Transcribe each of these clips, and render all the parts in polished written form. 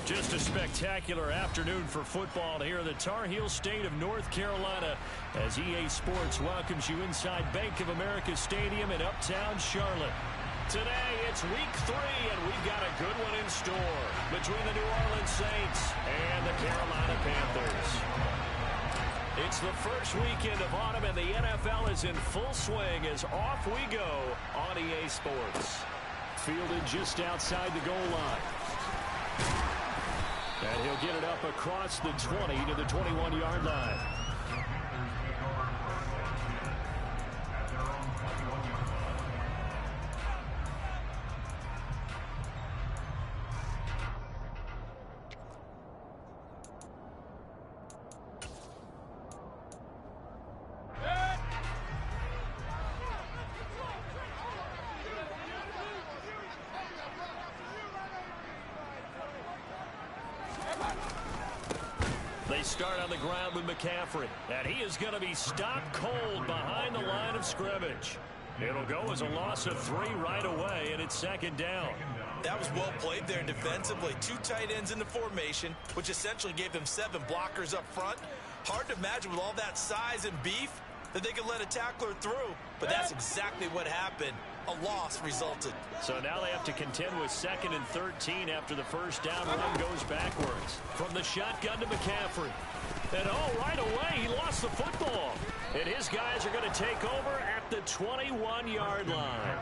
Just a spectacular afternoon for football here in the Tar Heel state of North Carolina as EA Sports welcomes you inside Bank of America Stadium in Uptown Charlotte. Today, it's week 3, and we've got a good one in store between the New Orleans Saints and the Carolina Panthers. It's the first weekend of autumn, and the NFL is in full swing as off we go on EA Sports. Fielded just outside the goal line. And he'll get it up across the 20 to the 21-yard line. They start on the ground with McCaffrey, and he is going to be stopped cold behind the line of scrimmage. It'll go as a loss of 3 right away, and it's second down. That was well played there defensively. 2 tight ends in the formation, which essentially gave them 7 blockers up front. Hard to imagine with all that size and beef that they could let a tackler through, but that's exactly what happened. A loss resulted. So now they have to contend with 2nd and 13 after the first down run goes backwards. From the shotgun to McCaffrey. And right away he lost the football. And his guys are going to take over at the 21-yard line.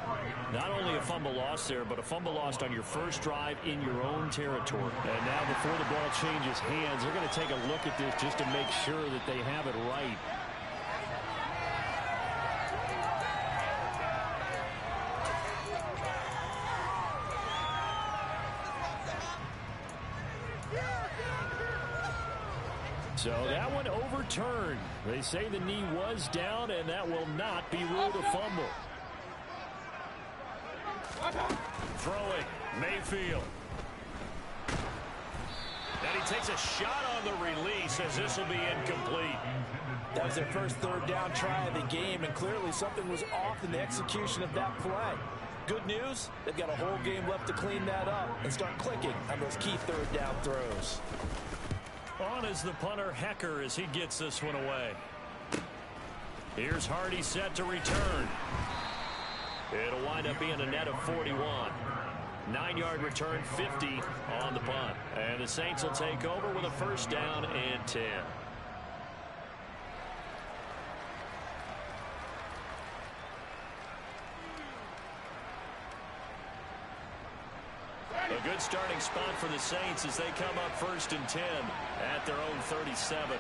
Not only a fumble loss there, but a fumble lost on your first drive in your own territory. And now before the ball changes hands, they're going to take a look at this just to make sure that they have it right. So that one overturned. They say the knee was down, and that will not be ruled a fumble. Throwing, Mayfield. And he takes a shot on the release as this will be incomplete. That was their first 3rd down try of the game, and clearly something was off in the execution of that play. Good news, they've got a whole game left to clean that up and start clicking on those key 3rd down throws. On is the punter, Hecker, as he gets this one away. Here's Hardy set to return. It'll wind up being a net of 41. 9-yard return, 50 on the punt. And the Saints will take over with a first down and 10. A good starting spot for the Saints as they come up 1st and 10 at their own 37.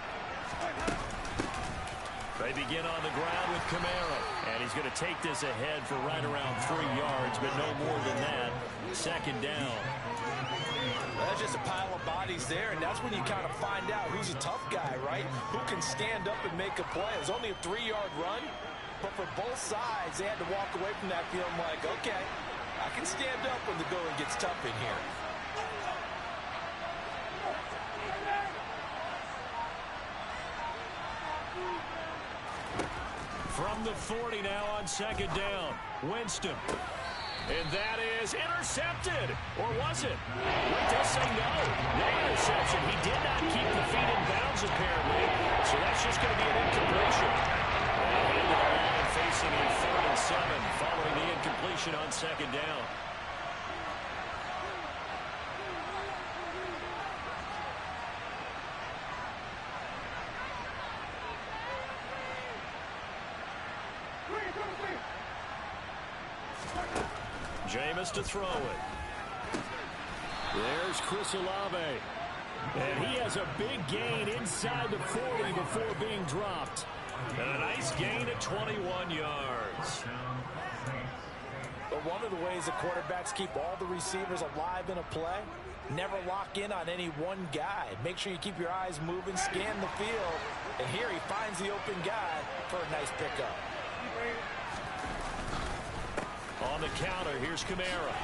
They begin on the ground with Kamara, and he's going to take this ahead for right around 3 yards, but no more than that. 2nd down. That's just a pile of bodies there, and that's when you kind of find out who's a tough guy, right? Who can stand up and make a play. It was only a 3-yard run, but for both sides, they had to walk away from that feeling like, okay, I can stand up when the going gets tough in here. From the 40 now on 2nd down. Winston. And that is intercepted. Or was it? It does say no. No interception. He did not keep the feet in bounds, apparently. So that's just going to be an incompletion. And into the line facing a 3rd and 7 following the incompletion on 2nd down. Jameis to throw it. There's Chris Olave. And he has a big gain inside the 40 before being dropped. And a nice gain at 21 yards. But one of the ways the quarterbacks keep all the receivers alive in a play, never lock in on any one guy. Make sure you keep your eyes moving, scan the field. And here he finds the open guy for a nice pickup. On the counter, here's Kamara.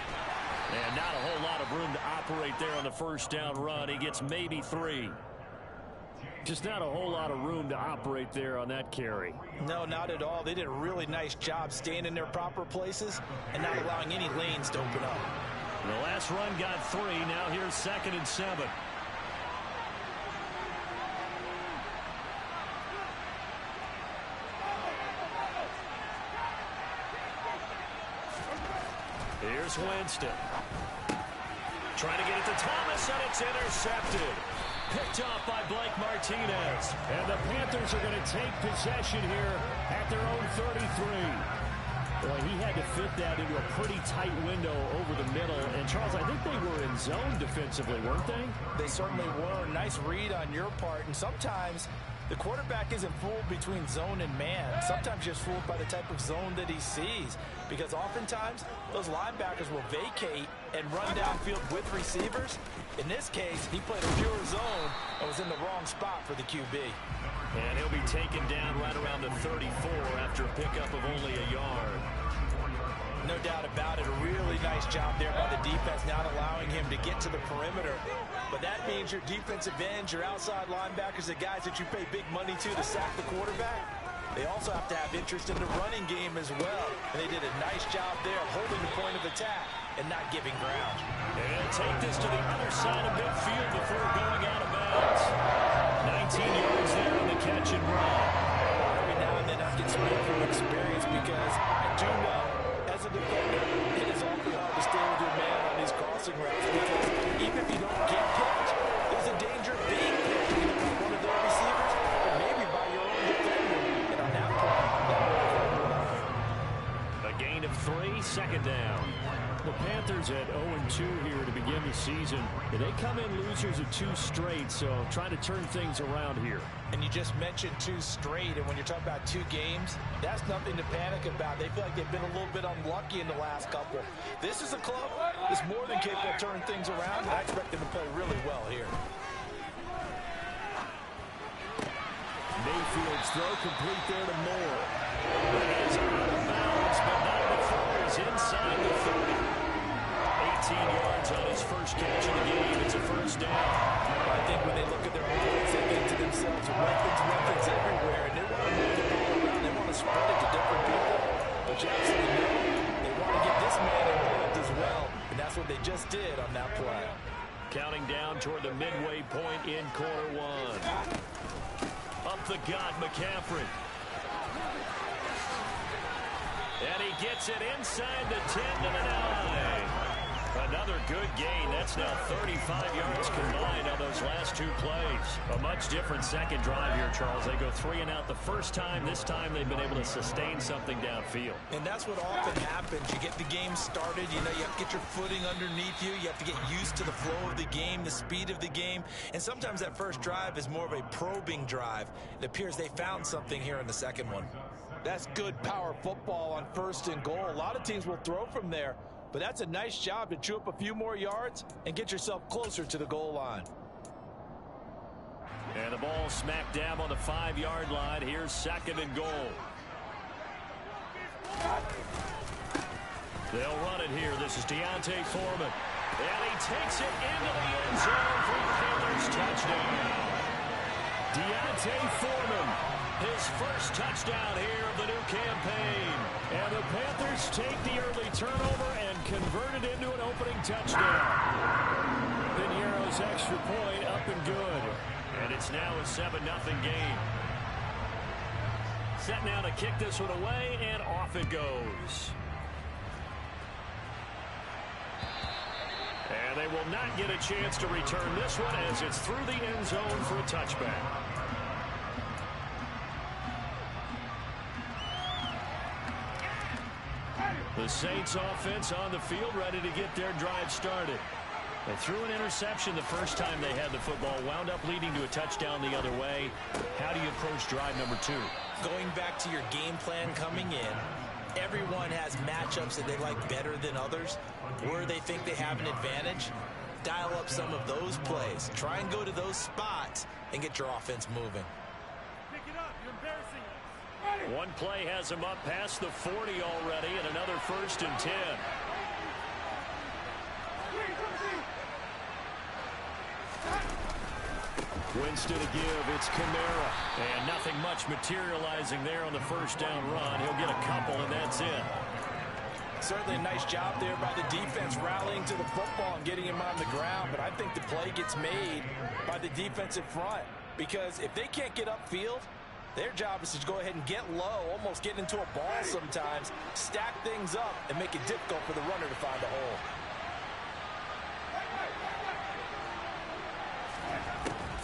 And not a whole lot of room to operate there on the first down run. He gets maybe 3. Just not a whole lot of room to operate there on that carry. No, not at all. They did a really nice job staying in their proper places and not allowing any lanes to open up. The last run got 3. Now here's 2nd and 7. Here's Winston. Trying to get it to Thomas, and it's intercepted. Picked off by Blake Martinez. And the Panthers are going to take possession here at their own 33. Boy, he had to fit that into a pretty tight window over the middle. And, Charles, I think they were in zone defensively, weren't they? They certainly were. Nice read on your part. And sometimes the quarterback isn't fooled between zone and man. Sometimes just fooled by the type of zone that he sees. Because oftentimes, those linebackers will vacate and run downfield with receivers. In this case, he played a pure zone and was in the wrong spot for the QB. And he'll be taken down right around the 34 after a pickup of only a yard. No doubt about it. A really nice job there by the defense, not allowing him to get to the perimeter. But that means your defensive ends, your outside linebackers, the guys that you pay big money to sack the quarterback, they also have to have interest in the running game as well. And they did a nice job there holding the point of attack and not giving ground. And he'll take this to the other side of midfield before going out of bounds. 19 yards there on the catch and run. Every now and then I can speak from experience because I do know as a defender it is awfully hard to stay with your man on these crossing routes because even if you don't get picked, there's a danger of being picked either by one of their receivers or maybe by your own defender. And on that point, a gain of 3, 2nd down. The Panthers at 0-2 here to begin the season. They come in losers of 2 straight, so trying to turn things around here. And you just mentioned 2 straight, and when you're talking about 2 games, that's nothing to panic about. They feel like they've been a little bit unlucky in the last couple. This is a club that's more than capable of turning things around, and I expect them to play really well here. Mayfield's throw complete there to Moore. He's out of bounds, but not before he's inside the 30. 18 yards on his first catch of the game. It's a first down. I think when they look at their offense, they think to themselves, weapons everywhere, and they want to move the ball around. They want to spread it to different people. But you absolutely know they want to get this man involved as well, and that's what they just did on that play. Counting down toward the midway point in quarter 1. Up the gut, McCaffrey. And he gets it inside the 10 to the 9. Another good gain. That's now 35 yards combined on those last 2 plays. A much different second drive here, Charles. They go 3 and out the first time. This time they've been able to sustain something downfield. And that's what often happens. You get the game started. You know, you have to get your footing underneath you. You have to get used to the flow of the game, the speed of the game. And sometimes that first drive is more of a probing drive. It appears they found something here in the second one. That's good power football on 1st and goal. A lot of teams will throw from there. But that's a nice job to chew up a few more yards and get yourself closer to the goal line. And the ball smack dab on the 5-yard line. Here's 2nd and goal. They'll run it here. This is Deontay Foreman. And he takes it into the end zone for the Panthers touchdown. Deontay Foreman, his first touchdown here of the new campaign. And the Panthers take the early turnover and convert it into an opening touchdown. Piniero's extra point up and good. And it's now a 7-0 game. Set now to kick this one away, and off it goes. And they will not get a chance to return this one as it's through the end zone for a touchback. The Saints offense on the field, ready to get their drive started. They threw an interception the first time they had the football, wound up leading to a touchdown the other way. How do you approach drive number 2? Going back to your game plan coming in, everyone has matchups that they like better than others. Where they think they have an advantage, dial up some of those plays. Try and go to those spots and get your offense moving. Pick it up. You're embarrassing us. One play has him up past the 40 already, and another 1st and 10. Winston to give. It's Kamara. And nothing much materializing there on the first down run. He'll get a couple, and that's it. certainly a nice job there by the defense rallying to the football and getting him on the ground, but I think the play gets made by the defensive front because if they can't get upfield, their job is to go ahead and get low, almost get into a ball sometimes, stack things up, and make it difficult for the runner to find a hole.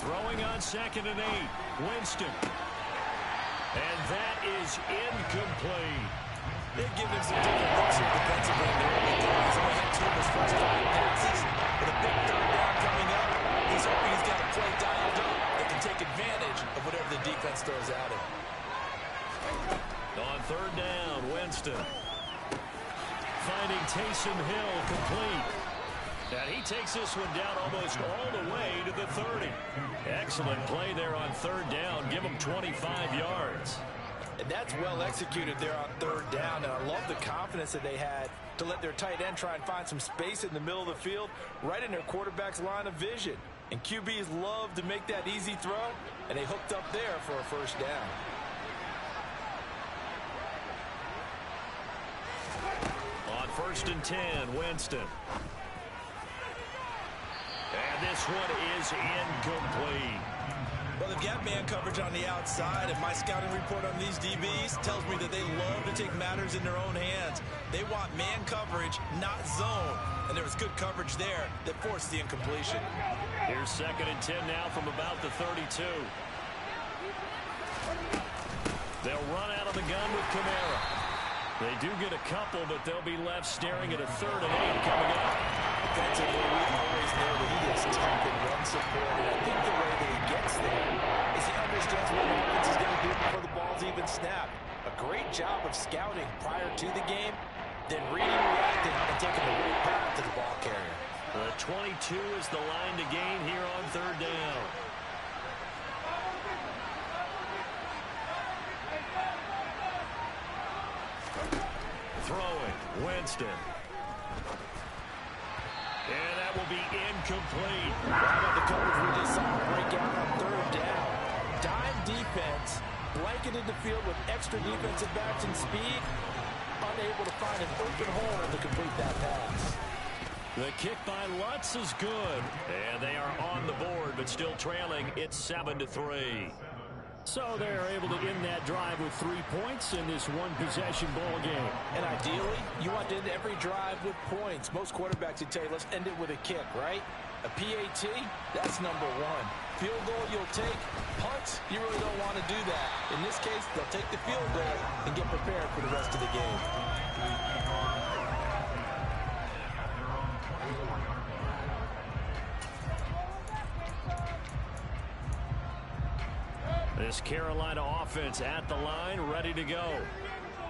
Throwing on 2nd and 8. Winston. And that is incomplete. They've given him some different looks here defensively in the early going. He's only had 2 of his first 5 passes. With a big 3rd down coming up, he's hoping he's got a play dialed up that can take advantage of whatever the defense throws at him. On 3rd down, Winston. Finding Taysom Hill complete. And he takes this one down almost all the way to the 30. Excellent play there on 3rd down. Give him 25 yards. And that's well executed there on 3rd down. And I love the confidence that they had to let their tight end try and find some space in the middle of the field, right in their quarterback's line of vision. And QBs love to make that easy throw, and they hooked up there for a 1st down. On 1st and 10, Winston. And this one is incomplete. Well, they've got man coverage on the outside, and my scouting report on these DBs tells me that they love to take matters in their own hands. They want man coverage, not zone. And there was good coverage there that forced the incompletion. Here's 2nd and 10 now from about the 32. They'll run out of the gun with Kamara. They do get a couple, but they'll be left staring at a 3rd and 8 coming up. Defensively, we always know that he is tough and run support, and I think the way that he gets there is he understands what the offense is going to do before the ball's even snapped. A great job of scouting prior to the game, then reading, reacting, and taking the right path to the ball carrier. The 22 is the line to gain here on 3rd down. Throwing, Winston. And that will be incomplete. How about the coverage we just saw break out on 3rd down? Dime defense, blanketed the field with extra defensive backs and speed, unable to find an open hole to complete that pass. The kick by Lutz is good. And they are on the board, but still trailing. It's 7-3. So they're able to end that drive with 3 points in this one-possession ball game. And ideally, you want to end every drive with points. Most quarterbacks would tell you, let's end it with a kick, right? A PAT, that's number 1. Field goal you'll take. Punts, you really don't want to do that. In this case, they'll take the field goal and get prepared for the rest of the game. This Carolina offense at the line, ready to go.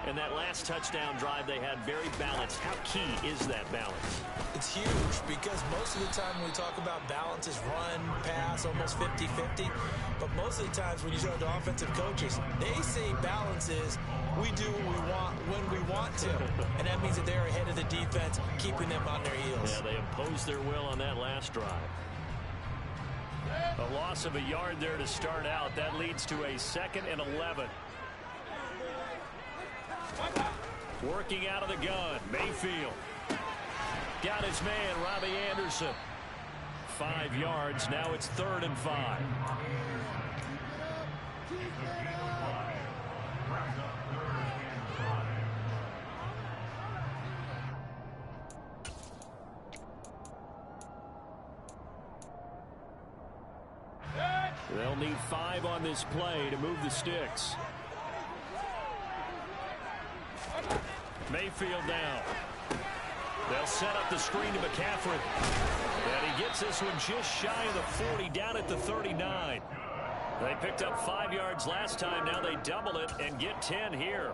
And that last touchdown drive they had very balanced. How key is that balance? It's huge because most of the time when we talk about balance is run, pass, almost 50-50. But most of the times when you talk to offensive coaches, they say balance is we do what we want when we want to. And that means that they're ahead of the defense, keeping them on their heels. Yeah, they imposed their will on that last drive. A loss of a yard there to start out. That leads to a 2nd and 11. Working out of the gun, Mayfield. Got his man, Robbie Anderson. 5 yards, now it's 3rd and 5. They'll need 5 on this play to move the sticks. Mayfield down. They'll set up the screen to McCaffrey. And he gets this one just shy of the 40, down at the 39. They picked up 5 yards last time. Now they double it and get 10 here.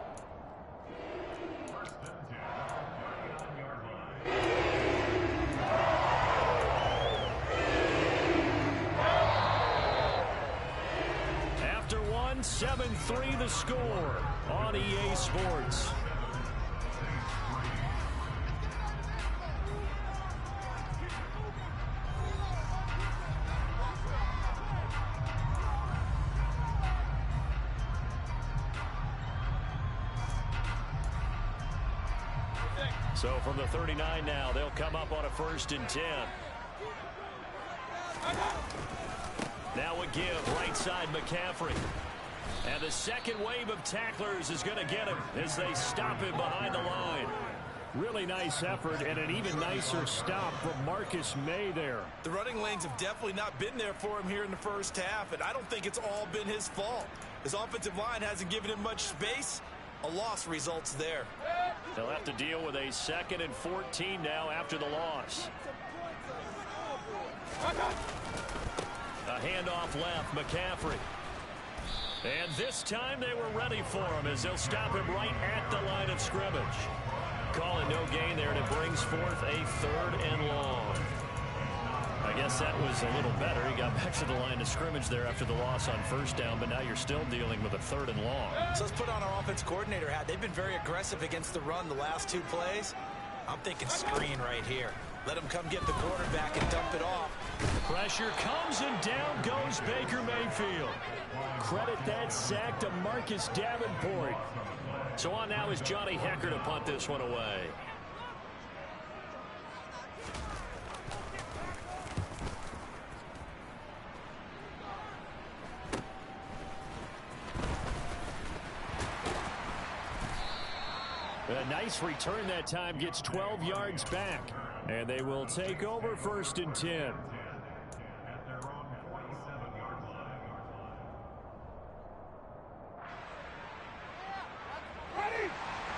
After 7-3 the score on EA Sports. So from the 39 now, they'll come up on a 1st and 10. Now a give, right side McCaffrey. And the second wave of tacklers is going to get him as they stop him behind the line. Really nice effort and an even nicer stop from Marcus May there. The running lanes have definitely not been there for him here in the first half, and I don't think it's all been his fault. His offensive line hasn't given him much space. A loss results there. They'll have to deal with a 2nd and 14 now after the loss. A handoff left, McCaffrey. And this time they were ready for him as they'll stop him right at the line of scrimmage. Call it no gain there, and it brings forth a 3rd and long. I guess that was a little better. He got back to the line of scrimmage there after the loss on 1st down, but now you're still dealing with a 3rd and long. So let's put on our offense coordinator hat. They've been very aggressive against the run the last 2 plays. I'm thinking screen right here. Let him come get the quarterback and dump it off. Pressure comes and down goes Baker Mayfield. Credit that sack to Marcus Davenport. So on now is Johnny Hecker to punt this one away. A nice return that time, gets 12 yards back. And they will take over 1st and 10.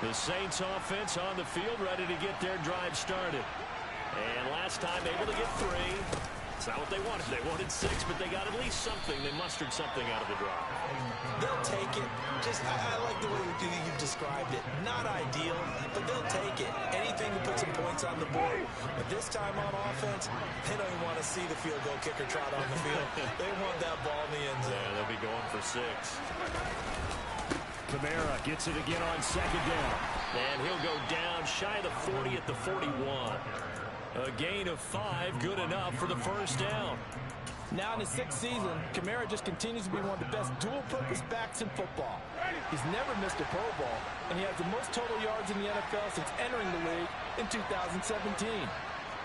The Saints offense on the field, ready to get their drive started. And last time able to get 3. It's not what they wanted. They wanted 6, but they got at least something. They mustered something out of the drive. They'll take it. I like the way you've described it. Not ideal, but they'll take it. Anything to put some points on the board. But this time on offense, they don't even want to see the field goal kicker trot on the field. They want that ball in the end zone. Yeah, they'll be going for 6. Kamara gets it again on 2nd down. And he'll go down shy of the 40 at the 41. A gain of 5, good enough for the 1st down. Now in his 6th season, Kamara just continues to be one of the best dual-purpose backs in football. He's never missed a Pro Bowl, and he has the most total yards in the NFL since entering the league in 2017.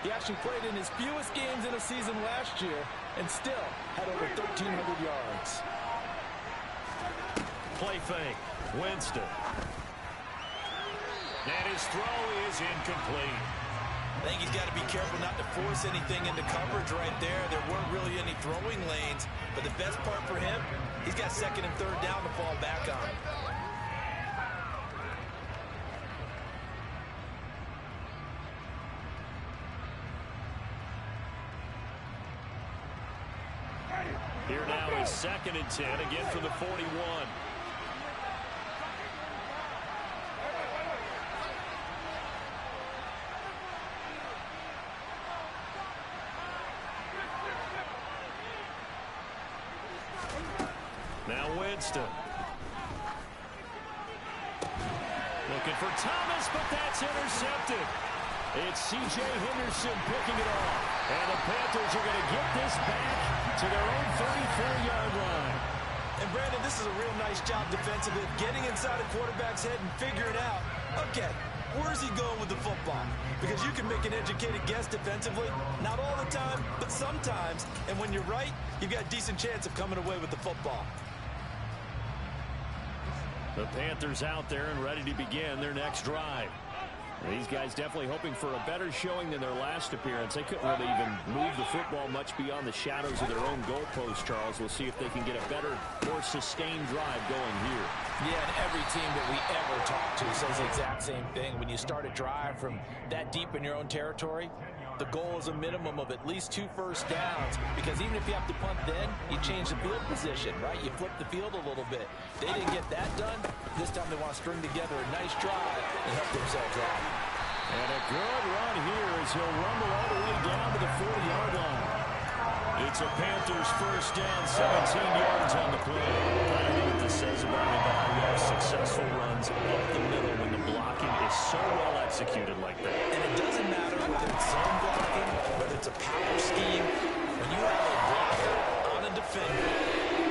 He actually played in his fewest games in a season last year and still had over 1,300 yards. Play fake. Winston. And his throw is incomplete. I think he's got to be careful not to force anything into coverage right there. There weren't really any throwing lanes, but the best part for him, he's got 2nd and 3rd down to fall back on. Here now is 2nd and 10, again from the 41. Now Winston. Looking for Thomas, but that's intercepted. It's C.J. Henderson picking it off. And the Panthers are going to get this back to their own 34-yard line. And Brandon, this is a real nice job defensively, getting inside a quarterback's head and figuring out, okay, where's he going with the football? Because you can make an educated guess defensively, not all the time, but sometimes. And when you're right, you've got a decent chance of coming away with the football. The Panthers out there and ready to begin their next drive. These guys definitely hoping for a better showing than their last appearance. They couldn't really even move the football much beyond the shadows of their own goalpost, Charles. We'll see if they can get a better, more sustained drive going here. Yeah, and every team that we ever talk to says the exact same thing. When you start a drive from that deep in your own territory, the goal is a minimum of at least 2 first downs, because even if you have to punt then, you change the field position, right? You flip the field a little bit. They didn't get that done. This time they want to string together a nice drive and help themselves out. And a good run here as he'll rumble all the way down to the 40-yard line. It's a Panthers first down, 17 yards on the play. I don't know what this says about him, but how you have successful runs up the middle when the blocking is so well executed like that. And it doesn't matter whether it's zone blocking, whether it's a power scheme. When you have a blocker on a defender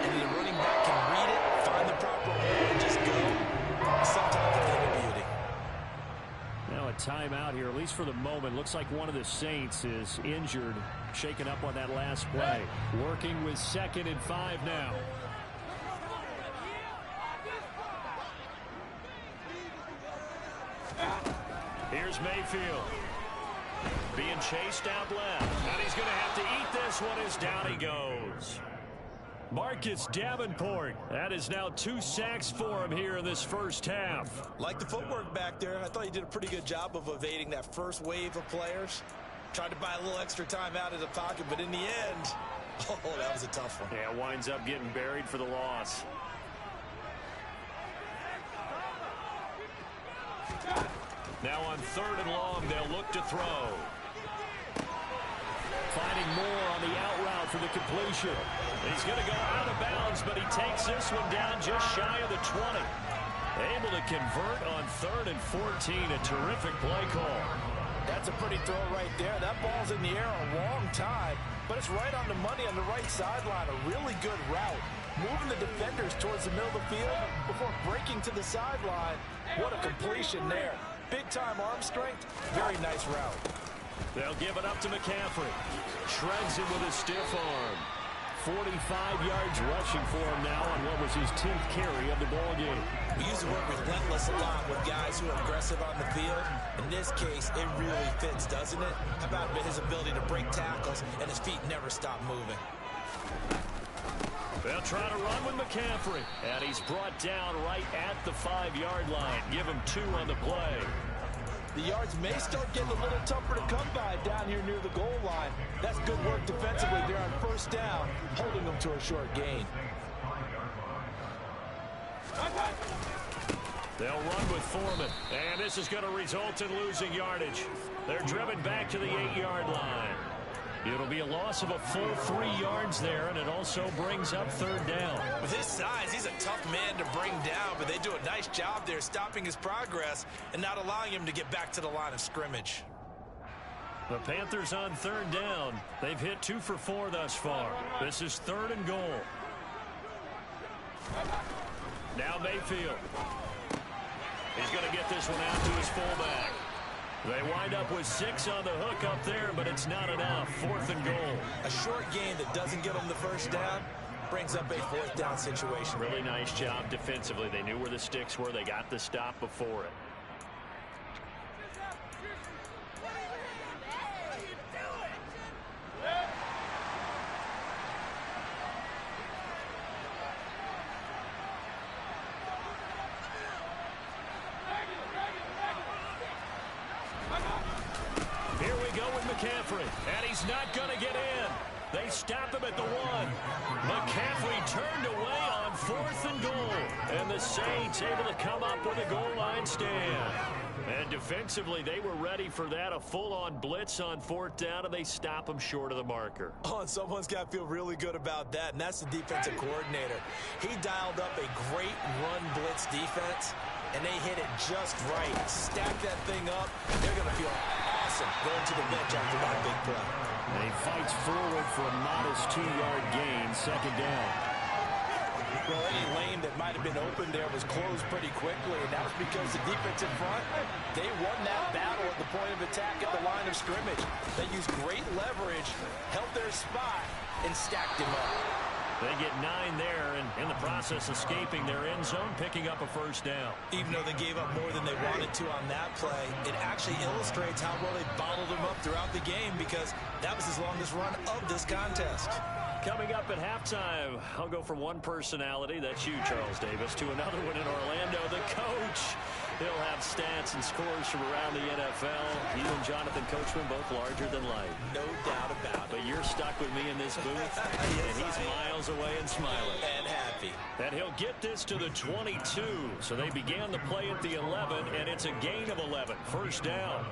and the running back can read it, find the proper hole, and just go, sometimes a thing of beauty. Now a timeout here, at least for the moment. Looks like one of the Saints is injured, shaken up on that last play. Working with 2nd and 5 now. Here's Mayfield. Being chased out left. And he's going to have to eat this one as down he goes. Marcus Davenport. That is now 2 sacks for him here in this first half. Like the footwork back there, I thought he did a pretty good job of evading that first wave of players. Tried to buy a little extra time out of the pocket, but in the end, oh, that was a tough one. Yeah, winds up getting buried for the loss. Now on 3rd and long, they'll look to throw. Finding more on the out route for the completion. He's going to go out of bounds, but he takes this one down just shy of the 20. Able to convert on 3rd and 14. A terrific play call. That's a pretty throw right there. That ball's in the air a long time, but it's right on the money on the right sideline. A really good route. Moving the defenders towards the middle of the field before breaking to the sideline. What a completion there. Big-time arm strength. Very nice route. They'll give it up to McCaffrey. Shreds him with a stiff arm. 45 yards rushing for him now on what was his 10th carry of the ball game. We use the word relentless a lot with guys who are aggressive on the field. In this case, it really fits, doesn't it? How about his ability to break tackles and his feet never stop moving? They'll try to run with McCaffrey. And he's brought down right at the 5-yard line. Give him 2 on the play. The yards may start getting a little tougher to come by down here near the goal line. That's good work defensively there on 1st down, holding them to a short gain. They'll run with Foreman. And this is going to result in losing yardage. They're driven back to the 8-yard line. It'll be a loss of a full 3 yards there, and it also brings up 3rd down. With his size, he's a tough man to bring down, but they do a nice job there stopping his progress and not allowing him to get back to the line of scrimmage. The Panthers on 3rd down. They've hit 2 for 4 thus far. This is 3rd and goal. Now Mayfield. He's going to get this one out to his fullback. They wind up with 6 on the hook up there, but it's not enough. 4th and goal. A short gain that doesn't get them the 1st down brings up a 4th down situation. Really nice job defensively. They knew where the sticks were. They got the stop before it. McCaffrey, and he's not going to get in. They stop him at the 1. McCaffrey turned away on 4th and goal. And the Saints able to come up with a goal line stand. And defensively, they were ready for that. A full-on blitz on 4th down, and they stop him short of the marker. Oh, and someone's got to feel really good about that, and that's the defensive coordinator. He dialed up a great run blitz defense, and they hit it just right. Stack that thing up. They're going to feel awesome going to the bench after that big play. And he fights forward for a modest 2-yard gain, 2nd down. Well, any lane that might have been open there was closed pretty quickly, and that was because the defensive front, they won that battle at the point of attack at the line of scrimmage. They used great leverage, held their spot, and stacked him up. They get 9 there, and in the process escaping their end zone, picking up a 1st down. Even though they gave up more than they wanted to on that play, it actually illustrates how well they bottled them up throughout the game, because that was his longest run of this contest. Coming up at halftime, I'll go from one personality, that's you, Charles Davis, to another one in Orlando, the coach. He'll have stats and scores from around the NFL. You and Jonathan Coachman both larger than life. No doubt about it. But you're stuck with me in this booth, yes, and he's miles away and smiling. And happy. And he'll get this to the 22. So they began the play at the 11, and it's a gain of 11. 1st down.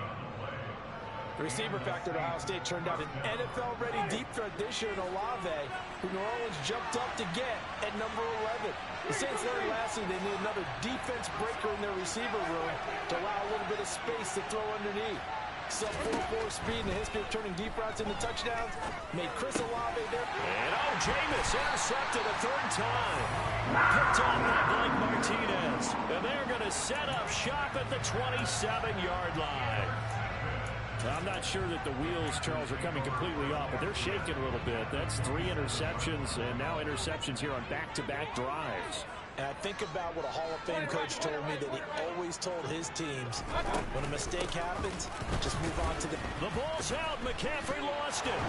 The receiver factor at Ohio State turned out an NFL-ready deep threat this year in Olave, who New Orleans jumped up to get at number 11. The Saints learned last season they need another defense breaker in their receiver room to allow a little bit of space to throw underneath. Sub 4.4 speed in the history of turning deep routes into touchdowns. Made Chris Olave there. And Jameis intercepted a third time. Picked off by Blake Martinez. And they're going to set up shop at the 27-yard line. I'm not sure that the wheels, Charles, are coming completely off, but they're shaking a little bit. That's 3 interceptions, and now interceptions here on back-to-back drives. And I think about what a Hall of Fame coach told me that he always told his teams, when a mistake happens, just move on to the... The ball's out. McCaffrey lost it.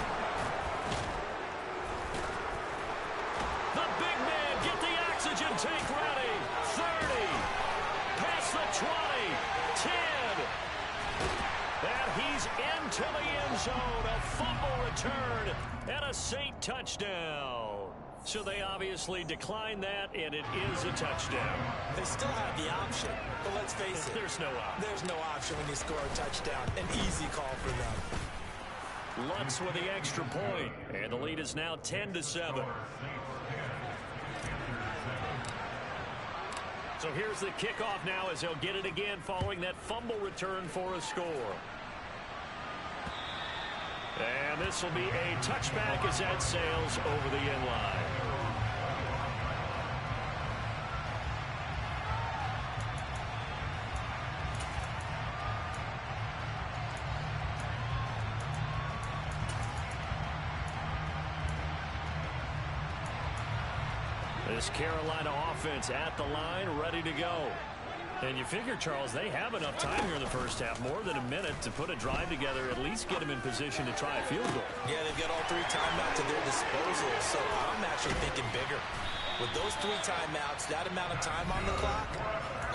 The big man, get the oxygen tank ready. 30. Past the 20. 10. And he's into the end zone. A fumble return and a Saint touchdown. So they obviously declined that, and it is a touchdown. They still have the option, but let's face it. There's no option. There's no option when you score a touchdown. An easy call for them. Lutz with the extra point, and the lead is now 10-7. So here's the kickoff now as he'll get it again following that fumble return for a score. And this will be a touchback as that sails over the end line. This Carolina offense at the line, ready to go. And you figure, Charles, they have enough time here in the first half, more than a minute, to put a drive together, at least get them in position to try a field goal. Yeah, they've got all 3 timeouts at their disposal, so I'm actually thinking bigger. With those 3 timeouts, that amount of time on the clock,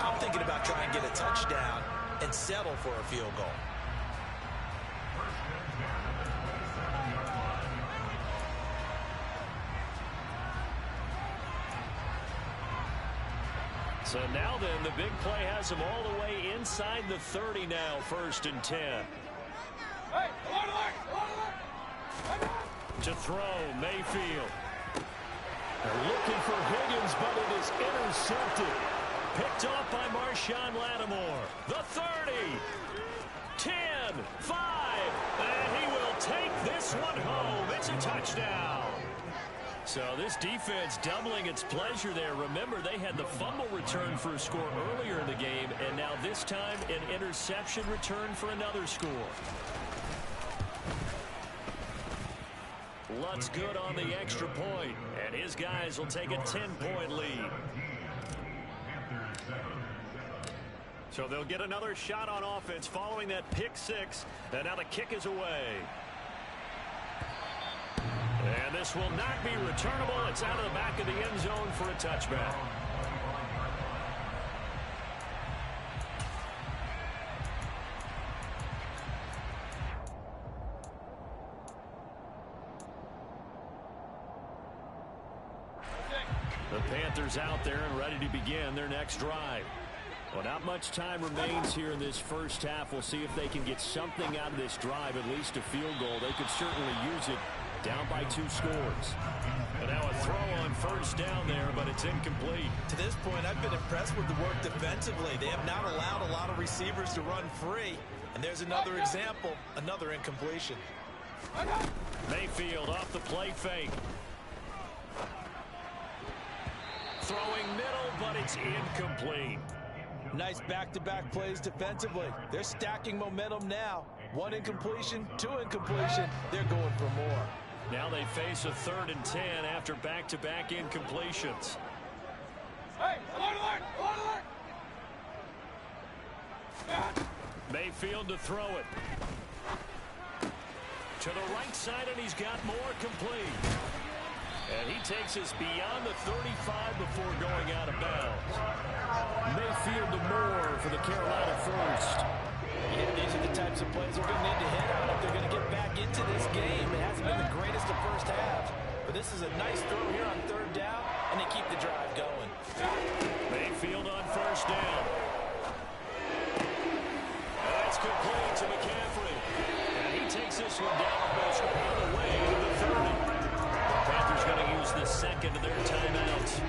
I'm thinking about trying to get a touchdown and settle for a field goal. So now then, the big play has them all the way inside the 30 now, 1st and 10. Hey, To throw, Mayfield. They're looking for Higgins, but it is intercepted. Picked off by Marshawn Lattimore. The 30, 10, 5, and he will take this one home. It's a touchdown. So this defense doubling its pleasure there. Remember, they had the fumble return for a score earlier in the game, and now this time an interception return for another score. Lutz good on the extra point, and his guys will take a 10-point lead. So they'll get another shot on offense following that pick 6, and now the kick is away. And this will not be returnable. It's out of the back of the end zone for a touchback. The Panthers out there and ready to begin their next drive. Well, not much time remains here in this first half. We'll see if they can get something out of this drive, at least a field goal. They could certainly use it. Down by 2 scores. And now a throw on 1st down there, but it's incomplete. To this point, I've been impressed with the work defensively. They have not allowed a lot of receivers to run free. And there's another example, another incompletion. Mayfield off the play fake. Throwing middle, but it's incomplete. Nice back-to-back plays defensively. They're stacking momentum now. 1 incompletion, 2 incompletion. They're going for more. Now they face a 3rd and 10 after back-to-back incompletions. Hey, alert! Mayfield to throw it. To the right side, and he's got more complete. And he takes us beyond the 35 before going out of bounds. Mayfield to Moore for the Carolina first. Yeah, these are the types of plays they're going to need to hit on if they're going to get back into this game. It hasn't been the greatest of first halves, but this is a nice throw here on 3rd down, and they keep the drive going. Mayfield on 1st down. That's complete to McCaffrey. And he takes this one down almost all the way to the 30. The Panthers going to use the 2nd of their timeouts,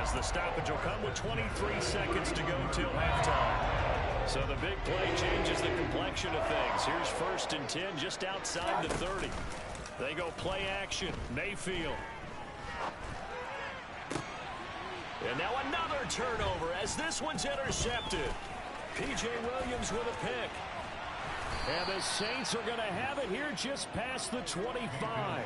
as the stoppage will come with 23 seconds to go till halftime. So the big play changes the complexion of things. Here's 1st and 10 just outside the 30. They go play action. Mayfield. And now another turnover as this one's intercepted. P.J. Williams with a pick. And the Saints are going to have it here just past the 25.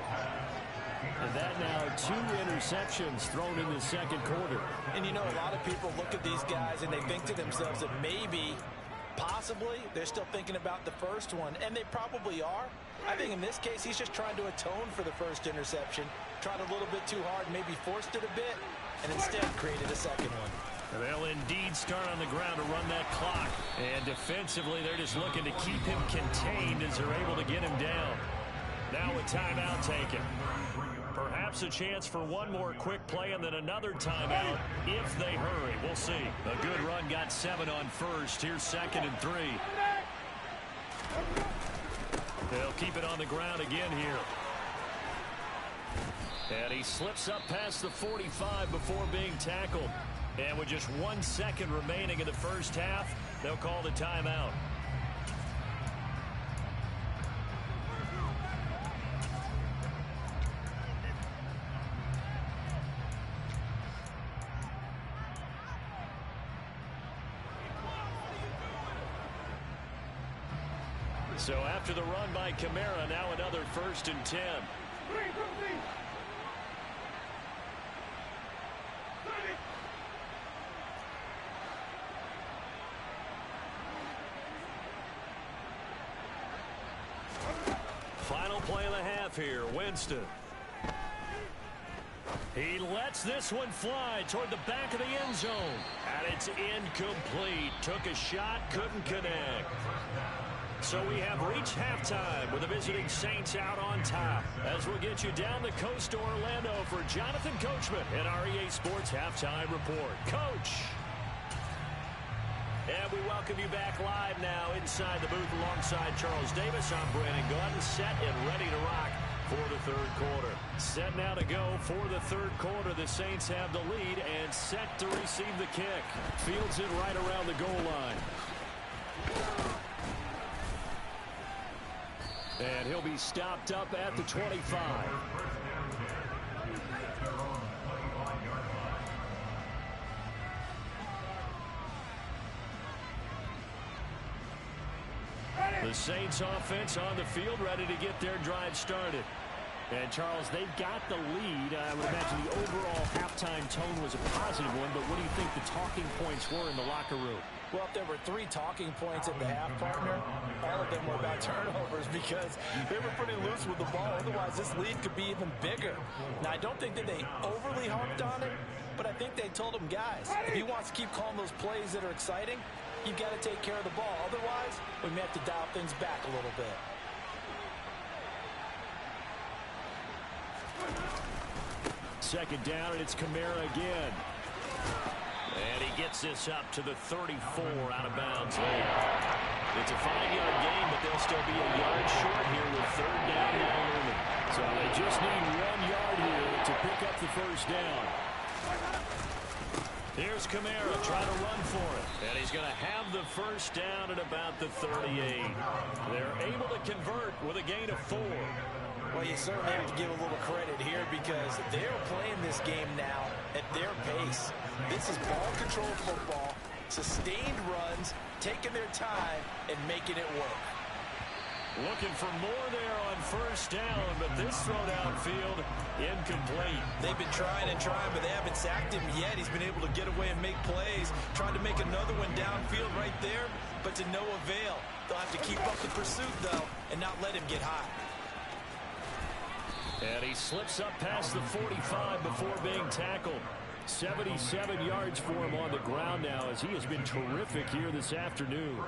And that now 2 interceptions thrown in the second quarter. And you know, a lot of people look at these guys and they think to themselves that maybe, possibly, they're still thinking about the first one. And they probably are. I think in this case, he's just trying to atone for the first interception. Tried a little bit too hard, maybe forced it a bit, and instead created a second one. And they'll indeed start on the ground to run that clock. And defensively, they're just looking to keep him contained as they're able to get him down. Now a timeout taken. Perhaps a chance for one more quick play and then another timeout if they hurry. We'll see. A good run got 7 on first. Here's 2nd and 3. They'll keep it on the ground again here. And he slips up past the 45 before being tackled. And with just 1 second remaining in the first half, they'll call the timeout. So after the run by Kamara, now another 1st and 10. Final play of the half here, Winston. He lets this one fly toward the back of the end zone. And it's incomplete. Took a shot, couldn't connect. So we have reached halftime with the visiting Saints out on top. As we'll get you down the coast to Orlando for Jonathan Coachman and our EA Sports Halftime Report. Coach! And we welcome you back live now inside the booth alongside Charles Davis. I'm Brandon Gordon, set and ready to rock for the third quarter. Set now to go for the third quarter. The Saints have the lead and set to receive the kick. Fields it right around the goal line. And he'll be stopped up at the 25. The Saints offense on the field, ready to get their drive started. And, Charles, they've got the lead. I would imagine the overall halftime tone was a positive one, but what do you think the talking points were in the locker room? Well, if there were 3 talking points at the half, partner, all of them were about turnovers because they were pretty loose with the ball. Otherwise, this lead could be even bigger. Now, I don't think that they overly harped on it, but I think they told them, guys, if he wants to keep calling those plays that are exciting, you've got to take care of the ball. Otherwise, we may have to dial things back a little bit. Second down, and it's Kamara again. And he gets this up to the 34 out of bounds there. It's a 5-yard gain, but they'll still be a yard short here with third down now looming. So they just need 1 yard here to pick up the first down. Here's Kamara trying to run for it. And he's going to have the first down at about the 38. They're able to convert with a gain of 4. Well, you certainly have to give a little credit here because they're playing this game now at their pace. This is ball control football, sustained runs, taking their time, and making it work. Looking for more there on first down, but this throw downfield incomplete. They've been trying and trying, but they haven't sacked him yet. He's been able to get away and make plays. Trying to make another one downfield right there, but to no avail. They'll have to keep up the pursuit, though, and not let him get hot. And he slips up past the 45 before being tackled. 77 yards for him on the ground now as he has been terrific here this afternoon.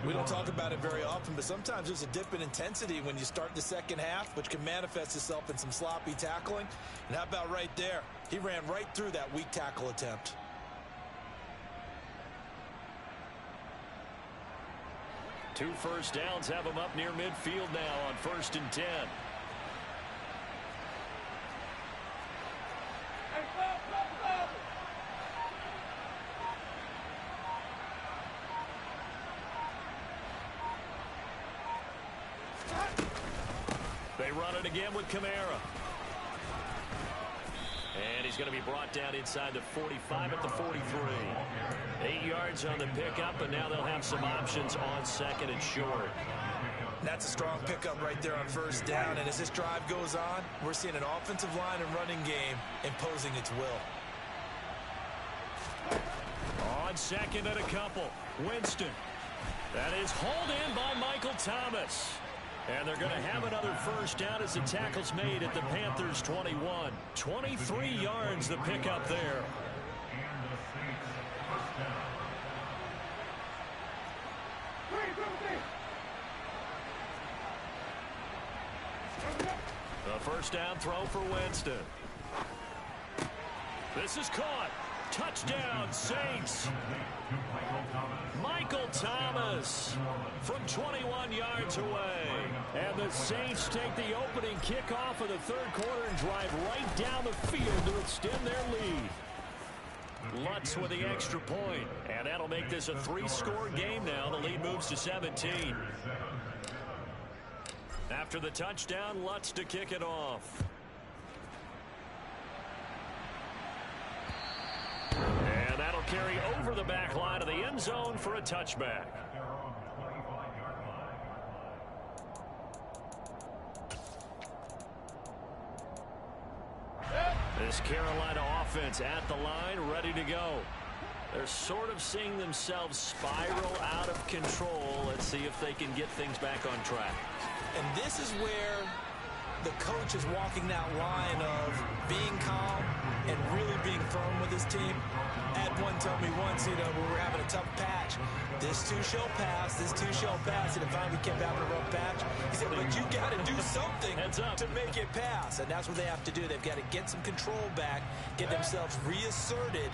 We don't talk about it very often, but sometimes there's a dip in intensity when you start the second half, which can manifest itself in some sloppy tackling. And how about right there? He ran right through that weak tackle attempt. Two first downs have him up near midfield now on 1st and 10. run it again with Kamara. And he's going to be brought down inside the 45 at the 43. 8 yards on the pickup, and now they'll have some options on second and short. That's a strong pickup right there on first down. And as this drive goes on, we're seeing an offensive line and running game imposing its will. On second and a couple, Winston. That is hauled in by Michael Thomas. And they're going to have another first down as the tackle's made at the Panthers' 21. 23 yards the pickup there. The first down throw for Winston. This is caught. Touchdown, Saints. Michael Thomas from 21 yards away. And the Saints take the opening kickoff of the third quarter and drive right down the field to extend their lead. Lutz with the extra point. And that'll make this a 3-score game now. The lead moves to 17. After the touchdown, Lutz to kick it off. And that'll carry over the back line of the end zone for a touchback. This Carolina offense at the line, ready to go. They're sort of seeing themselves spiral out of control. Let's see if they can get things back on track. And this is where the coach is walking that line of being calm and really being firm with his team. Ed one told me once, when we were having a tough patch, this too shall pass, this too shall pass, and it finally kept having a rough patch. He said, but you got to do something to make it pass, and that's what they have to do. They've got to get some control back, get themselves reasserted,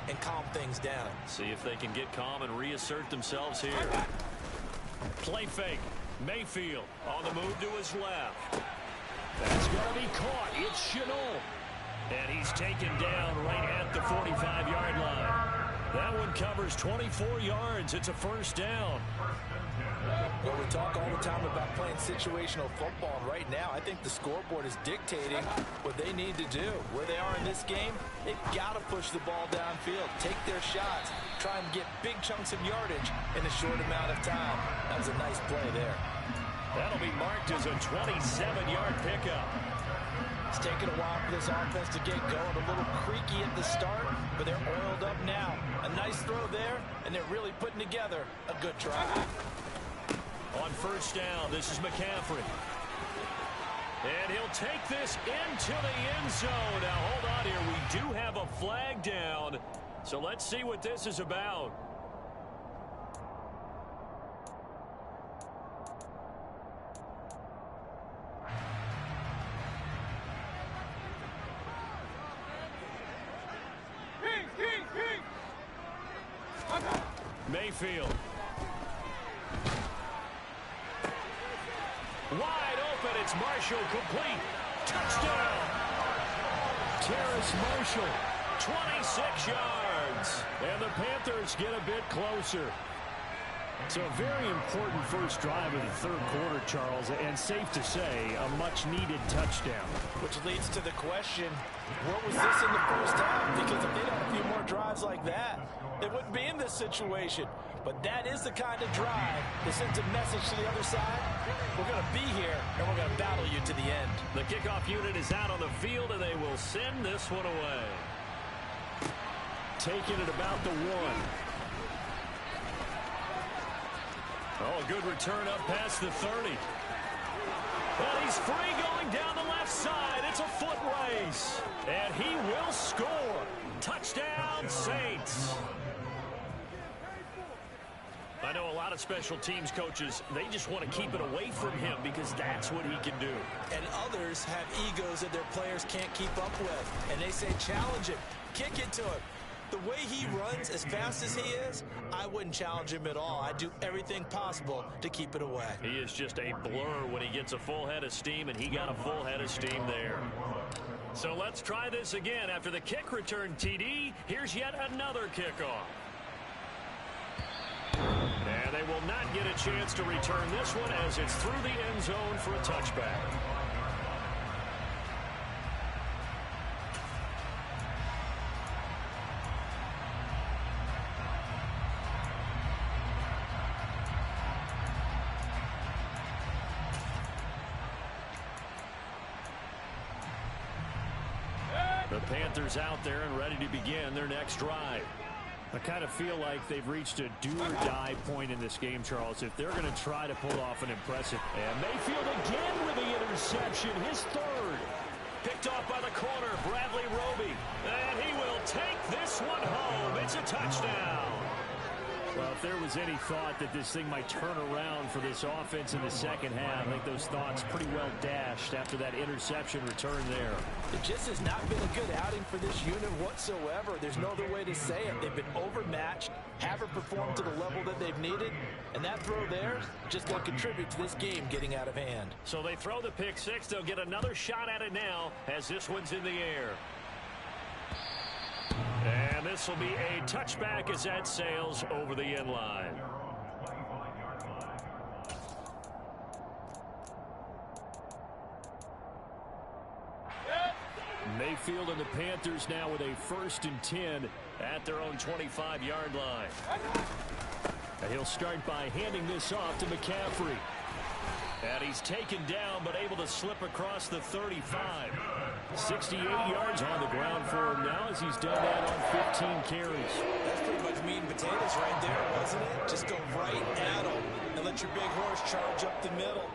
and calm things down. See if they can get calm and reassert themselves here. Play fake. Mayfield on the move to his left. That's going to be caught. It's Chenault. And he's taken down right at the 45-yard line. That one covers 24 yards. It's a first down. Well, we talk all the time about playing situational football. And right now, I think the scoreboard is dictating what they need to do. Where they are in this game, they've got to push the ball downfield, take their shots, try and get big chunks of yardage in a short amount of time. That was a nice play there. That'll be marked as a 27-yard pickup. It's taken a while for this offense to get going. A little creaky at the start, but they're oiled up now. A nice throw there, and they're really putting together a good drive. On first down, this is McCaffrey. And he'll take this into the end zone. Now, hold on here. We do have a flag down. So let's see what this is about. Mayfield. Wide open. It's Marshall complete. Touchdown. Terrace Marshall. 26 yards. And the Panthers get a bit closer. So a very important first drive of the third quarter, Charles, and safe to say, a much-needed touchdown. Which leads to the question, what was this in the first half? Because if they'd had a few more drives like that, they wouldn't be in this situation. But that is the kind of drive that sends a message to the other side. We're going to be here, and we're going to battle you to the end. The kickoff unit is out on the field, and they will send this one away. Taking it about the 1. Oh, a good return up past the 30. And he's free going down the left side. It's a foot race. And he will score. Touchdown, Saints. I know a lot of special teams coaches, they just want to keep it away from him because that's what he can do. And others have egos that their players can't keep up with. And they say, challenge him, kick it to him. The way he runs as fast as he is, I wouldn't challenge him at all. I'd do everything possible to keep it away. He is just a blur when he gets a full head of steam, and he got a full head of steam there. So let's try this again. After the kick return TD, here's yet another kickoff. And they will not get a chance to return this one as it's through the end zone for a touchback. The Panthers out there and ready to begin their next drive. I kind of feel like they've reached a do-or-die point in this game, Charles, if they're going to try to pull off an impressive. And Mayfield again with the interception, his third. Picked off by the corner, Bradley Roby. And he will take this one home. It's a touchdown. Well, if there was any thought that this thing might turn around for this offense in the second half, I think those thoughts pretty well dashed after that interception return there. It just has not been a good outing for this unit whatsoever. There's no other way to say it. They've been overmatched, haven't performed to the level that they've needed, and that throw there just going to contribute to this game getting out of hand. So they throw the pick six. They'll get another shot at it now as this one's in the air. And this will be a touchback as that sails over the end line. Mayfield and the Panthers now with a 1st and 10 at their own 25-yard line. And he'll start by handing this off to McCaffrey. And he's taken down, but able to slip across the 35. 68 yards on the ground for him now as he's done that on 15 carries. That's pretty much meat and potatoes right there, wasn't it? Just go right at him and let your big horse charge up the middle.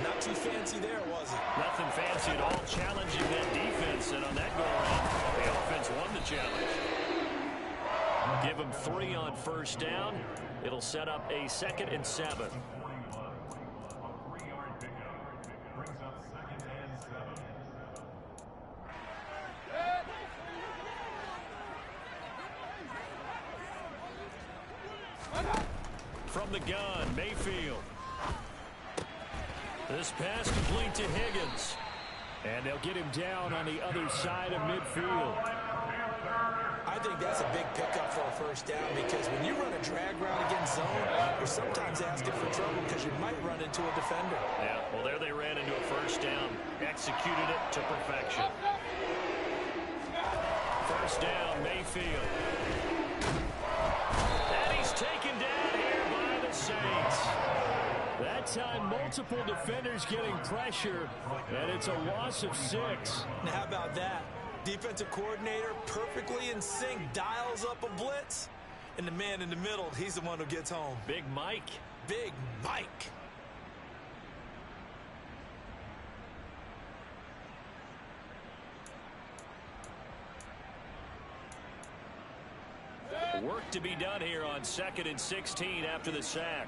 Not too fancy there, was it? Nothing fancy at all, challenging that defense. And on that go-around, the offense won the challenge. Give him 3 on 1st down. It'll set up a 2nd and 7. From the gun, Mayfield. This pass complete to Higgins. And they'll get him down on the other side of midfield. I think that's a big pickup for a 1st down because when you run a drag route against zone, you're sometimes asking for trouble because you might run into a defender. Yeah, well, there they ran into a 1st down. Executed it to perfection. 1st down, Mayfield. And he's taken down here by the Saints. That time, multiple defenders getting pressure, and it's a loss of 6. Now, how about that? Defensive coordinator perfectly in sync, dials up a blitz, and the man in the middle, he's the one who gets home. Big Mike. Big Mike. Work to be done here on 2nd and 16 after the sack.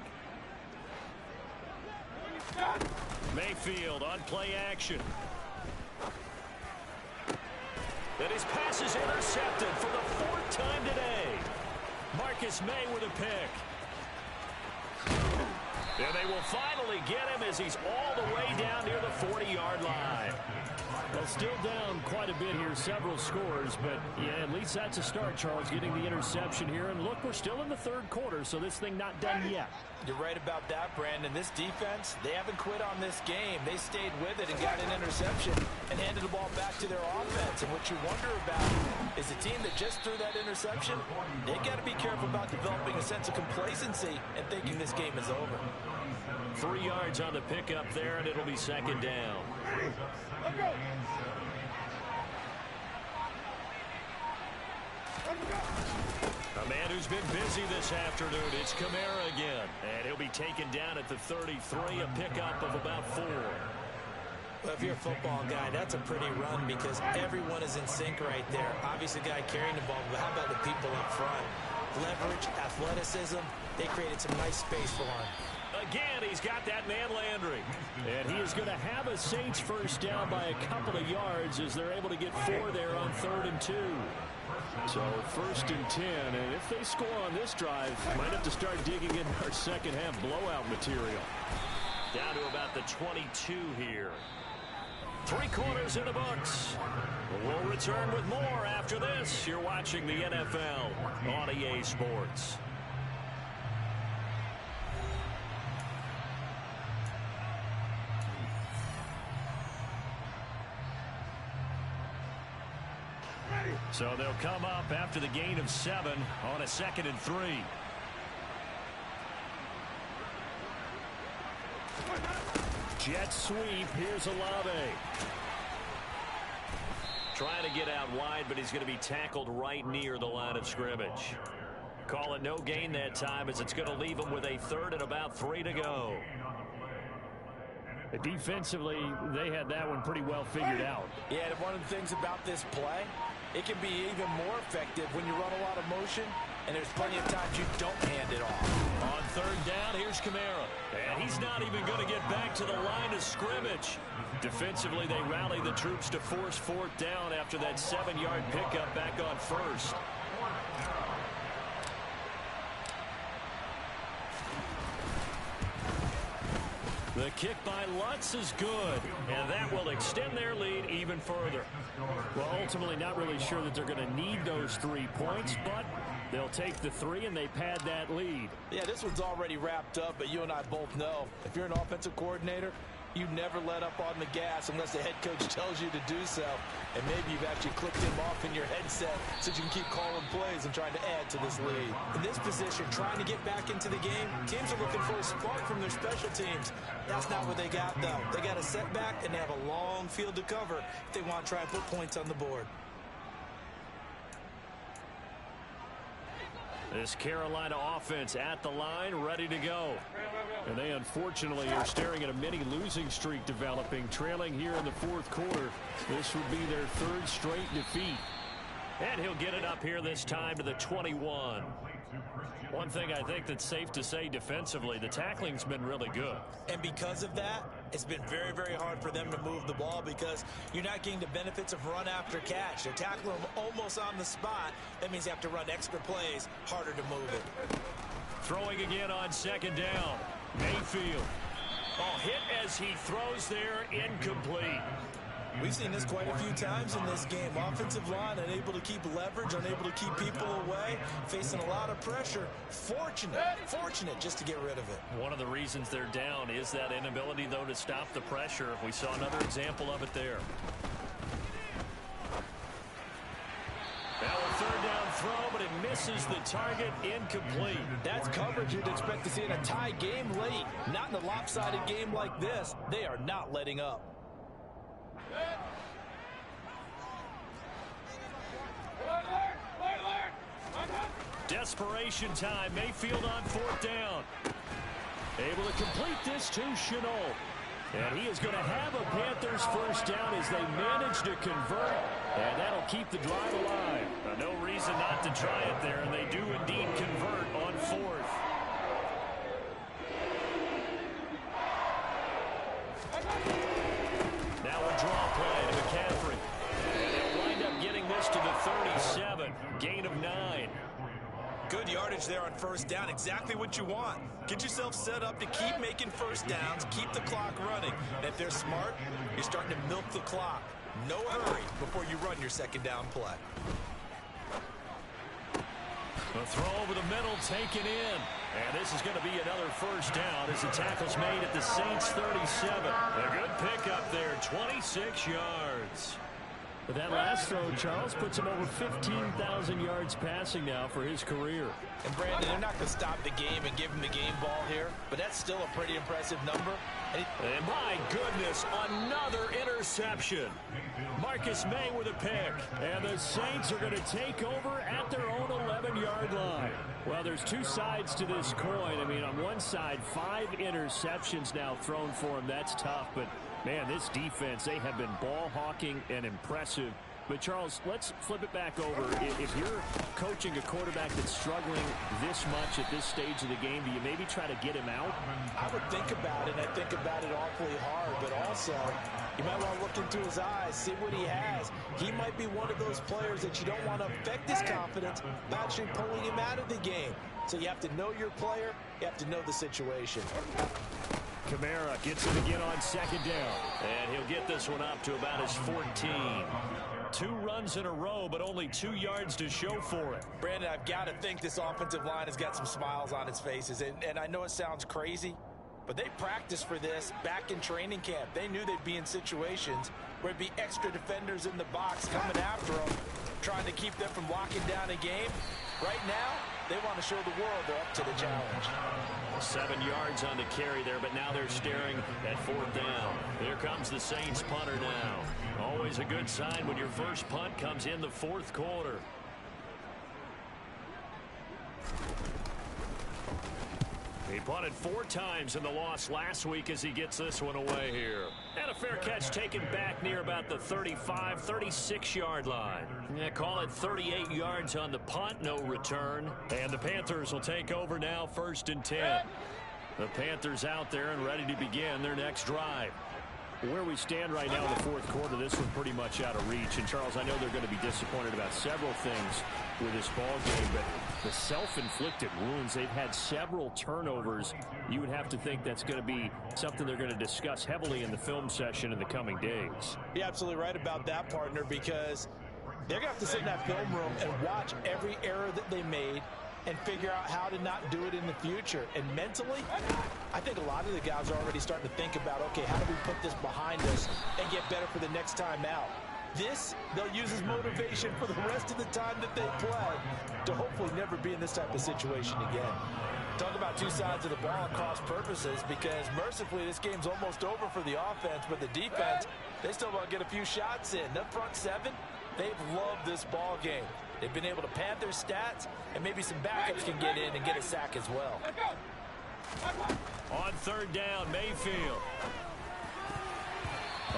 Mayfield on play action. And his pass is intercepted for the 4th time today. Marcus May with a pick. And they will finally get him as he's all the way down near the 40-yard line. Well, still down quite a bit here, several scores, but yeah, at least that's a start, Charles, getting the interception here. And look, we're still in the 3rd quarter, so this thing not done yet. You're right about that, Brandon. This defense, they haven't quit on this game. They stayed with it and got an interception and handed the ball back to their offense. And what you wonder about is the team that just threw that interception, they got to be careful about developing a sense of complacency and thinking this game is over. 3 yards on the pickup there, and it'll be 2nd down. A man who's been busy this afternoon, it's Kamara again. And he'll be taken down at the 33, a pickup of about 4. Well, if you're a football guy, that's a pretty run because everyone is in sync right there. Obviously, the guy carrying the ball, but how about the people up front? Leverage, athleticism, they created some nice space for him. Again, he's got that man Landry. And he is going to have a Saints 1st down by a couple of yards as they're able to get 4 there on 3rd and 2. So 1st and 10, and if they score on this drive, might have to start digging in our second half blowout material. Down to about the 22 here. 3 quarters in the books. We'll return with more after this. You're watching the NFL on EA Sports. So they'll come up after the gain of 7 on a 2nd and 3. Jet sweep. Here's Olave. Trying to get out wide, but he's going to be tackled right near the line of scrimmage. Call it no gain that time, as it's going to leave him with a third and about 3 to go. Defensively, they had that one pretty well figured out. Yeah, and one of the things about this play, it can be even more effective when you run a lot of motion, and there's plenty of times you don't hand it off. On third down, here's Kamara. And he's not even going to get back to the line of scrimmage. Defensively, they rally the troops to force fourth down after that 7-yard pickup back on first. The kick by Lutz is good, and that will extend their lead even further. Well, ultimately not really sure that they're going to need those 3 points, but they'll take the 3 and they pad that lead. Yeah, this one's already wrapped up, but you and I both know if you're an offensive coordinator, you never let up on the gas unless the head coach tells you to do so. And maybe you've actually clicked him off in your headset so you can keep calling plays and trying to add to this lead. In this position, trying to get back into the game, teams are looking for a spark from their special teams. That's not what they got, though. They got a setback, and they have a long field to cover if they want to try and put points on the board. This Carolina offense at the line, ready to go. And they unfortunately are staring at a mini losing streak developing, trailing here in the fourth quarter. This would be their 3rd straight defeat. And he'll get it up here this time to the 21. One thing I think that's safe to say defensively, the tackling's been really good. And because of that, it's been very, very hard for them to move the ball because you're not getting the benefits of run after catch. They're tackling them almost on the spot. That means you have to run extra plays, harder to move it. Throwing again on second down. Mayfield. Oh, hit as he throws there, incomplete. We've seen this quite a few times in this game. Offensive line unable to keep leverage, unable to keep people away, facing a lot of pressure. Fortunate just to get rid of it. One of the reasons they're down is that inability, though, to stop the pressure. We saw another example of it there. Now a third down throw, but it misses the target, incomplete. That's coverage you'd expect to see in a tie game late. Not in a lopsided game like this. They are not letting up. Desperation time. Mayfield on fourth down. Able to complete this to Chenault. And he is going to have a Panthers first down as they manage to convert. And that'll keep the drive alive. No reason not to try it there, and they do indeed convert on fourth. Now a draw play to McCaffrey. And they'll wind up getting this to the 37. Gain of 9. Good yardage there on first down. Exactly what you want. Get yourself set up to keep making first downs, keep the clock running. And if they're smart, you're starting to milk the clock. No hurry before you run your second down play. The throw over the middle taken in. And this is going to be another first down as the tackle's made at the Saints 37. A good pickup there, 26 yards. But that last throw, Charles, puts him over 15,000 yards passing now for his career. And Brandon, they're not going to stop the game and give him the game ball here, but that's still a pretty impressive number. And my goodness, another interception. Marcus May with a pick. And the Saints are going to take over at their own 11-yard line. Well, there's two sides to this coin. I mean, on one side, 5 interceptions now thrown for him. That's tough, but man, this defense, they have been ball hawking and impressive. But, Charles, let's flip it back over. If you're coaching a quarterback that's struggling this much at this stage of the game, do you maybe try to get him out? I would think about it, and I think about it awfully hard. But also, you might want to look into his eyes, see what he has. He might be one of those players that you don't want to affect his confidence by actually pulling him out of the game. So you have to know your player. You have to know the situation. Kamara gets it again on second down. And he'll get this one up to about his 14. 2 runs in a row, but only 2 yards to show for it. Brandon, I've got to think this offensive line has got some smiles on its faces. And I know it sounds crazy, but they practiced for this back in training camp. They knew they'd be in situations where it'd be extra defenders in the box coming after them, trying to keep them from locking down a game. Right now, they want to show the world they're up to the challenge. 7 yards on the carry there, but now they're staring at 4th down. Here comes the Saints punter now. Always a good sign when your first punt comes in the 4th quarter. He punted 4 times in the loss last week as he gets this one away here. And a fair catch taken back near about the 35, 36-yard line. Yeah, call it 38 yards on the punt, no return. And the Panthers will take over now, 1st and 10. The Panthers out there and ready to begin their next drive. Where we stand right now in the 4th quarter, this one pretty much out of reach. And, Charles, I know they're going to be disappointed about several things with this ball game, but the self-inflicted wounds, they've had several turnovers. You would have to think that's going to be something they're going to discuss heavily in the film session in the coming days. You're absolutely right about that, partner, because they're going to have to sit in that film room and watch every error that they made and figure out how to not do it in the future. And mentally, I think a lot of the guys are already starting to think about, okay, how do we put this behind us and get better for the next time out? This, they'll use as motivation for the rest of the time that they play to hopefully never be in this type of situation again. Talk about two sides of the ball at cross purposes, because mercifully this game's almost over for the offense, but the defense, they still want to get a few shots in. That front 7, they've loved this ball game. They've been able to pad their stats, and maybe some backups can get in and get a sack as well. On 3rd down, Mayfield.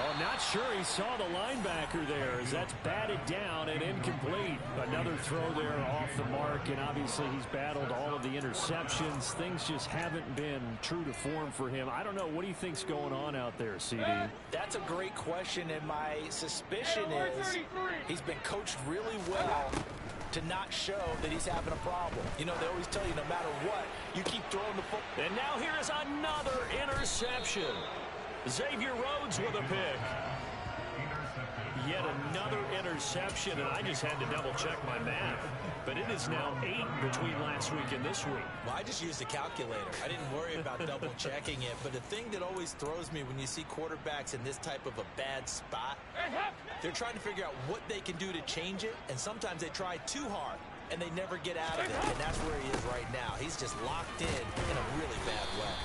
Oh, not sure he saw the linebacker there as that's batted down and incomplete. Another throw there off the mark, and obviously he's battled all of the interceptions. Things just haven't been true to form for him. I don't know. What do you think's going on out there, CD? That's a great question, and my suspicion is he's been coached really well to not show that he's having a problem. You know, they always tell you no matter what, you keep throwing the football. And now here is another interception. Xavier Rhodes with a pick. Yet another interception, and I just had to double-check my math. But it is now 8 between last week and this week. Well, I just used a calculator. I didn't worry about double-checking it. But the thing that always throws me when you see quarterbacks in this type of a bad spot, they're trying to figure out what they can do to change it, and sometimes they try too hard, and they never get out of it. And that's where he is right now. He's just locked in a really bad way.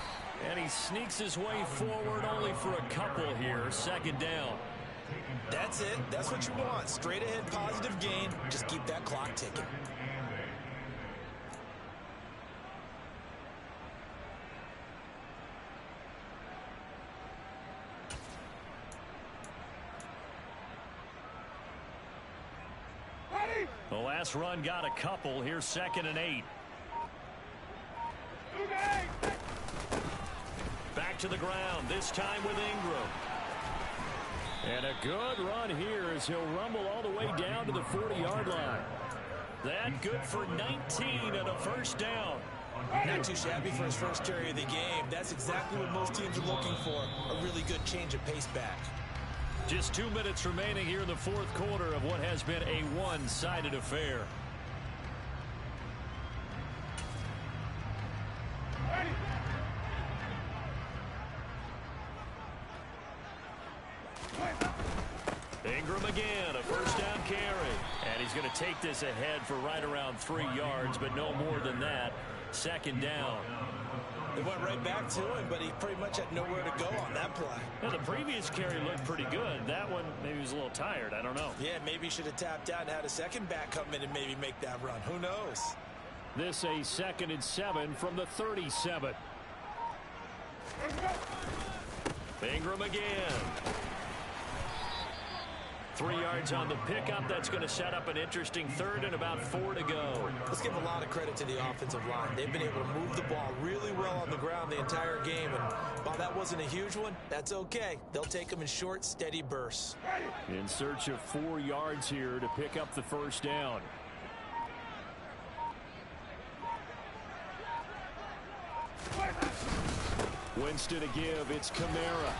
And he sneaks his way forward only for a couple here. 2nd down. That's it. That's what you want. Straight ahead, positive gain. Just keep that clock ticking. The last run got a couple. Here's 2nd and 8. Back to the ground, this time with Ingram. And a good run here as he'll rumble all the way down to the 40-yard line. That good for 19 and a 1st down. Not too shabby for his first carry of the game. That's exactly what most teams are looking for. A really good change of pace back. Just 2 minutes remaining here in the 4th quarter of what has been a one-sided affair. Ingram again, a 1st down carry. And he's going to take this ahead for right around 3 yards, but no more than that. 2nd down. They went right back to him, but he pretty much had nowhere to go on that play. Well, the previous carry looked pretty good. That one, maybe he was a little tired. I don't know. Yeah, maybe he should have tapped out and had a second back come in and maybe make that run. Who knows? This a 2nd and 7 from the 37. Ingram again. 3 yards on the pickup. That's going to set up an interesting 3rd and about 4 to go. Let's give a lot of credit to the offensive line. They've been able to move the ball really well on the ground the entire game. And while that wasn't a huge one, that's okay. They'll take them in short, steady bursts. In search of 4 yards here to pick up the 1st down. Winston to give. It's Kamara.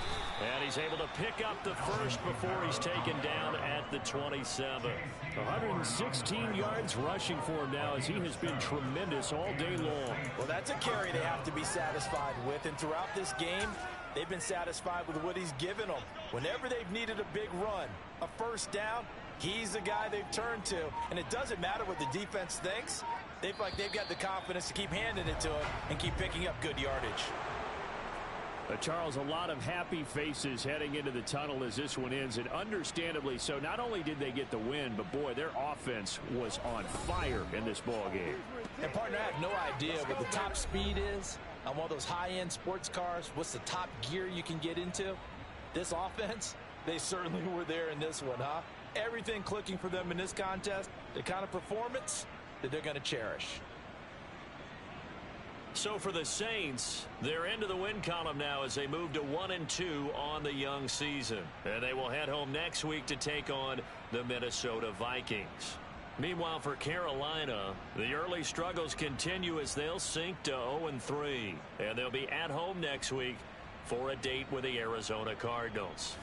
And he's able to pick up the 1st before he's taken down at the 27. 116 yards rushing for him now as he has been tremendous all day long. Well, that's a carry they have to be satisfied with. And throughout this game, they've been satisfied with what he's given them. Whenever they've needed a big run, a 1st down, He's the guy they've turned to, and it doesn't matter what the defense thinks. They feel like they've got the confidence to keep handing it to him and keep picking up good yardage. Charles, a lot of happy faces heading into the tunnel as this one ends, and understandably so. Not only did they get the win, but boy, their offense was on fire in this ball game. And partner, I have no idea what the top speed is on one of those high-end sports cars. What's the top gear you can get into? This offense, they certainly were there in this one, huh? Everything clicking for them in this contest, the kind of performance that they're going to cherish. So for the Saints, they're into the win column now as they move to 1-2 on the young season. And they will head home next week to take on the Minnesota Vikings. Meanwhile, for Carolina, the early struggles continue as they'll sink to 0-3. And they'll be at home next week for a date with the Arizona Cardinals.